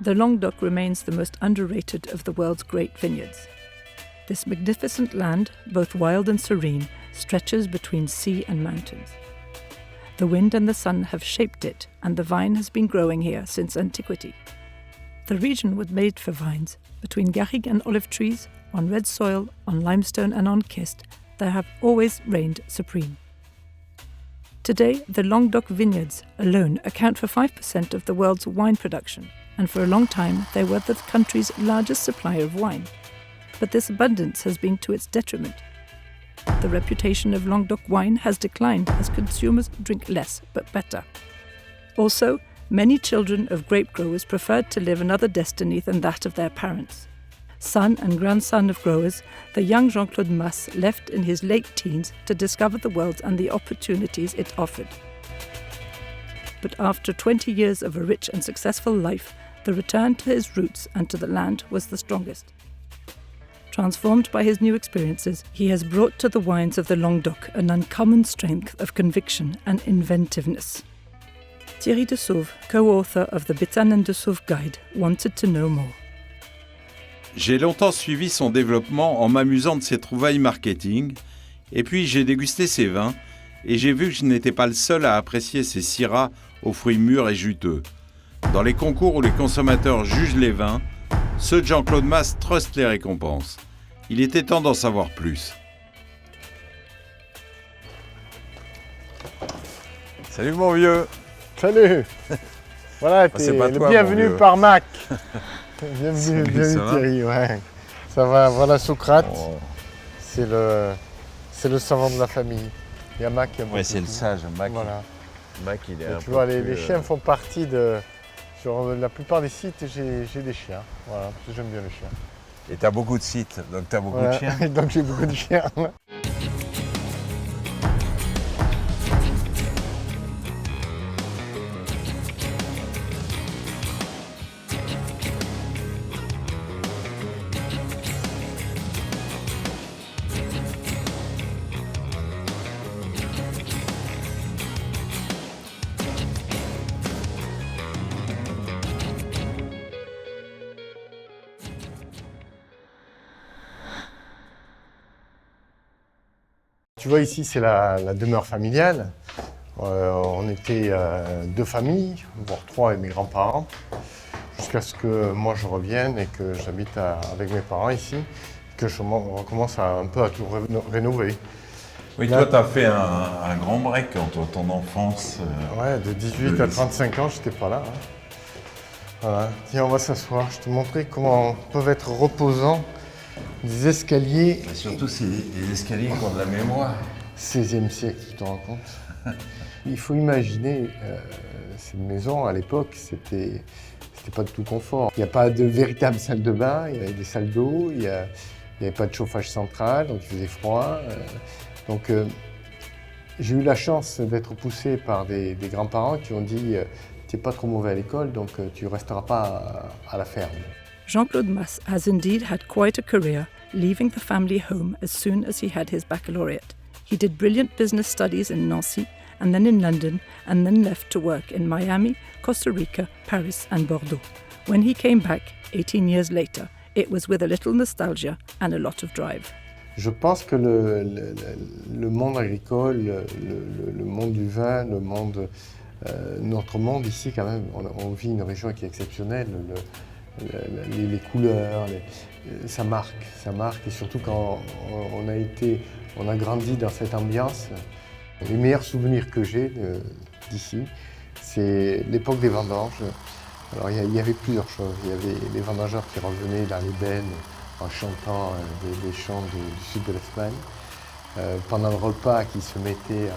The Languedoc remains the most underrated of the world's great vineyards. This magnificent land, both wild and serene, stretches between sea and mountains. The wind and the sun have shaped it, and the vine has been growing here since antiquity. The region was made for vines. Between garrigue and olive trees, on red soil, on limestone and on schist, there have always reigned supreme. Today, the Languedoc vineyards alone account for 5% of the world's wine production, and for a long time they were the country's largest supplier of wine. But this abundance has been to its detriment. The reputation of Languedoc wine has declined as consumers drink less but better. Also, many children of grape growers preferred to live another destiny than that of their parents. Son and grandson of growers, the young Jean-Claude Mas left in his late teens to discover the world and the opportunities it offered. But after 20 years of a rich and successful life, the return to his roots and to the land was the strongest. Transformed by his new experiences, he has brought to the wines of the Languedoc an uncommon strength of conviction and inventiveness. Thierry de Sauve, co-author of the Béthane and de Sauve Guide, wanted to know more. J'ai longtemps suivi son développement en m'amusant de ses trouvailles marketing, et puis j'ai dégusté ses vins, et j'ai vu que je n'étais pas le seul à apprécier ses syrahs aux fruits mûrs et juteux. Dans les concours où les consommateurs jugent les vins, ceux de Jean-Claude Mas trustent les récompenses. Il était temps d'en savoir plus. Salut mon vieux. Salut. Voilà, t'es le bienvenu par Mac. Bienvenue Thierry, ouais. Ça va, voilà Socrate. Oh. C'est le savant de la famille. Il y a Mac qui a beaucoup. Ouais, c'est le sage, Mac. Voilà. Mac, il est un tu peu vois, plus, les chiens font partie de... Sur la plupart des sites, j'ai des chiens. Voilà, parce que j'aime bien les chiens. Et t'as beaucoup de sites, donc t'as beaucoup de chiens. Donc j'ai beaucoup de chiens. Tu vois, ici, c'est la demeure familiale. On était deux familles, voire trois avec mes grands-parents, jusqu'à ce que moi je revienne et que j'habite avec mes parents ici, que on recommence un peu à tout rénover. Oui, là, toi, tu as fait un grand break entre ton enfance. Ouais, de 18 à 35 ans, j'étais pas là. Hein. Voilà. Tiens, on va s'asseoir. Je te montrer comment peuvent être reposants des escaliers. Et surtout, c'est des escaliers qui ont de la mémoire. 16e siècle, tu te rends compte? Il faut imaginer, ces maisons à l'époque, c'était pas du tout confort. Il n'y a pas de véritable salle de bain, il y avait des salles d'eau, il n'y avait pas de chauffage central, donc il faisait froid. Donc j'ai eu la chance d'être poussé par des grands-parents qui ont dit tu n'es pas trop mauvais à l'école, donc tu ne resteras pas à la ferme. Jean-Claude Mas has indeed had quite a career, leaving the family home as soon as he had his baccalaureate. He did brilliant business studies in Nancy, and then in London, and then left to work in Miami, Costa Rica, Paris and Bordeaux. When he came back, 18 years later, it was with a little nostalgia and a lot of drive. Je pense que le monde agricole, le monde du vin, notre monde ici quand même, on vit une région qui est exceptionnelle. Les couleurs, ça marque, et surtout quand on a grandi dans cette ambiance. Les meilleurs souvenirs que j'ai d'ici, c'est l'époque des vendanges. Alors il y avait plusieurs choses. Il y avait les vendangeurs qui revenaient dans les bennes en chantant des chants du sud de l'Espagne. Pendant le repas, qui se mettaient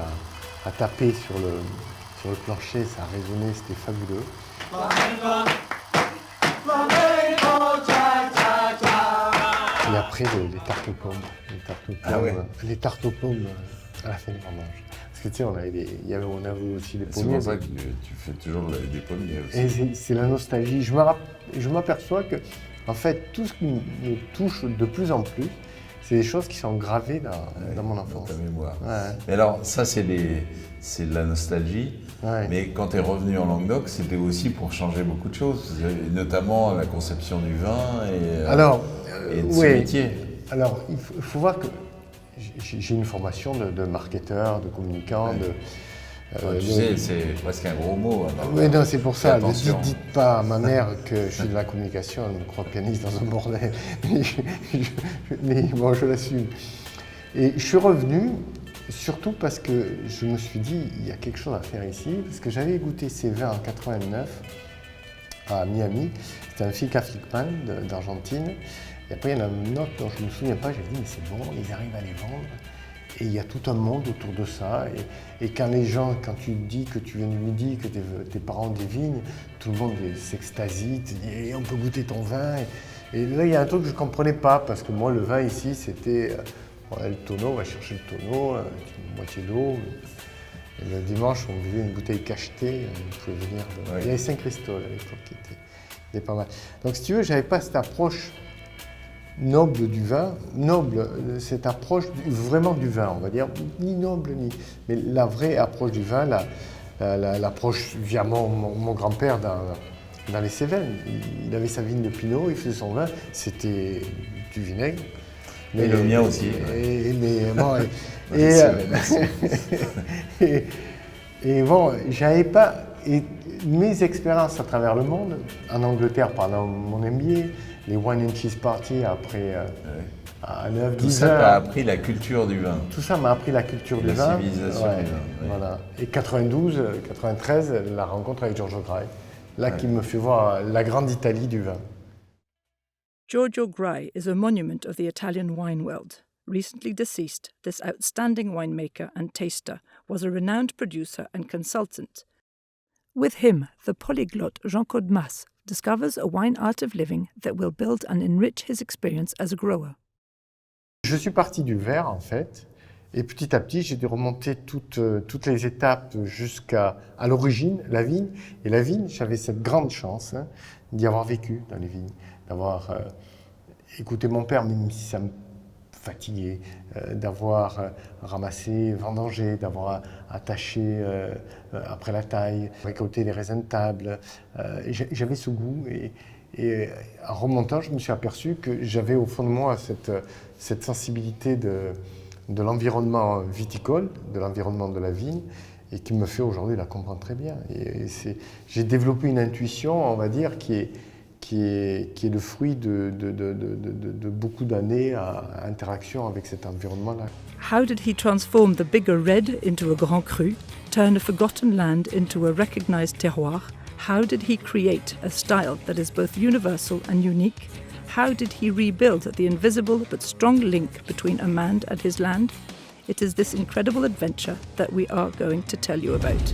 à taper sur le plancher, ça résonnait, c'était fabuleux. Et après, les tartes aux pommes. Les tartes aux pommes à la fin du vendange. Parce que tu sais, on avait aussi des pommiers. C'est pour ça que tu fais toujours des pommiers aussi. Et c'est la nostalgie. Je m'aperçois que, en fait, tout ce qui me touche de plus en plus, c'est des choses qui sont gravées dans mon enfance. Dans ta mémoire. Ouais. Mais alors, ça, c'est c'est de la nostalgie. Ouais. Mais quand tu es revenu en Languedoc, c'était aussi pour changer beaucoup de choses, et notamment la conception du vin et de ce métier. Alors, il faut voir que j'ai une formation de marketeur, de communicant, tu sais, c'est presque un gros mot. Oui, non, c'est pour ça. Ne Attention. dites pas à ma mère que je suis de la communication, elle me croit pianiste dans un bordel. Mais bon, je l'assume. Et je suis revenu, surtout parce que je me suis dit, il y a quelque chose à faire ici, parce que j'avais goûté ces vins en 89 à Miami. C'était un Finca Flickman d'Argentine. Et après, il y en a un autre dont je ne me souviens pas, j'ai dit, mais c'est bon, ils arrivent à les vendre. Et il y a tout un monde autour de ça. Et quand les gens, quand tu dis que tu viens du Midi, que tes parents ont des vignes, tout le monde s'extasie, te dit on peut goûter ton vin. Et là, il y a un truc que je ne comprenais pas, parce que moi, le vin ici, c'était le tonneau, on va chercher le tonneau, une moitié d'eau. Et le dimanche, on buvait une bouteille cachetée, on pouvait venir. Oui. Il y avait Saint-Christol à l'époque qui était pas mal. Donc, si tu veux, je n'avais pas cette approche noble du vin, noble, cette approche vraiment du vin, on va dire, ni noble, mais la vraie approche du vin, l'approche via mon grand-père dans les Cévennes. Il avait sa vigne de Pinot, il faisait son vin, c'était du vinaigre. Mais le mien aussi. Et bon, j'avais pas. Et mes expériences à travers le monde, en Angleterre pendant mon MBA, les wine and cheese parties après à 9-10 heures. Tout ça t'a appris la culture du vin. Tout ça m'a appris la culture du vin. La civilisation du vin. Oui. Voilà. Et 92, 93, la rencontre avec Giorgio Grai, là qui me fait voir la grande Italie du vin. Giorgio Grai is a monument of the Italian wine world. Recently deceased, this outstanding winemaker and taster was a renowned producer and consultant. With him, the polyglot Jean-Claude Mas discovers a wine art of living that will build and enrich his experience as a grower. Je suis parti du verre, en fait, et petit à petit, j'ai dû remonter toutes les étapes jusqu'à l'origine, la vigne. Et la vigne, j'avais cette grande chance d'y avoir vécu dans les vignes, d'avoir écouté mon père, même si ça me fatiguait, d'avoir ramassé, vendangé, d'avoir attaché après la taille, récolté les raisins de table. J'avais ce goût et en remontant, je me suis aperçu que j'avais au fond de moi cette sensibilité de l'environnement viticole, de l'environnement de la vigne, et qui me fait aujourd'hui la comprendre très bien. J'ai développé une intuition, on va dire, qui est le fruit de beaucoup d'années à interaction avec cet environnement-là. How did he transform the bigger red into a Grand Cru, turn a forgotten land into a recognized terroir? How did he create a style that is both universal and unique? How did he rebuild the invisible but strong link between Amand and his land? It is this incredible adventure that we are going to tell you about.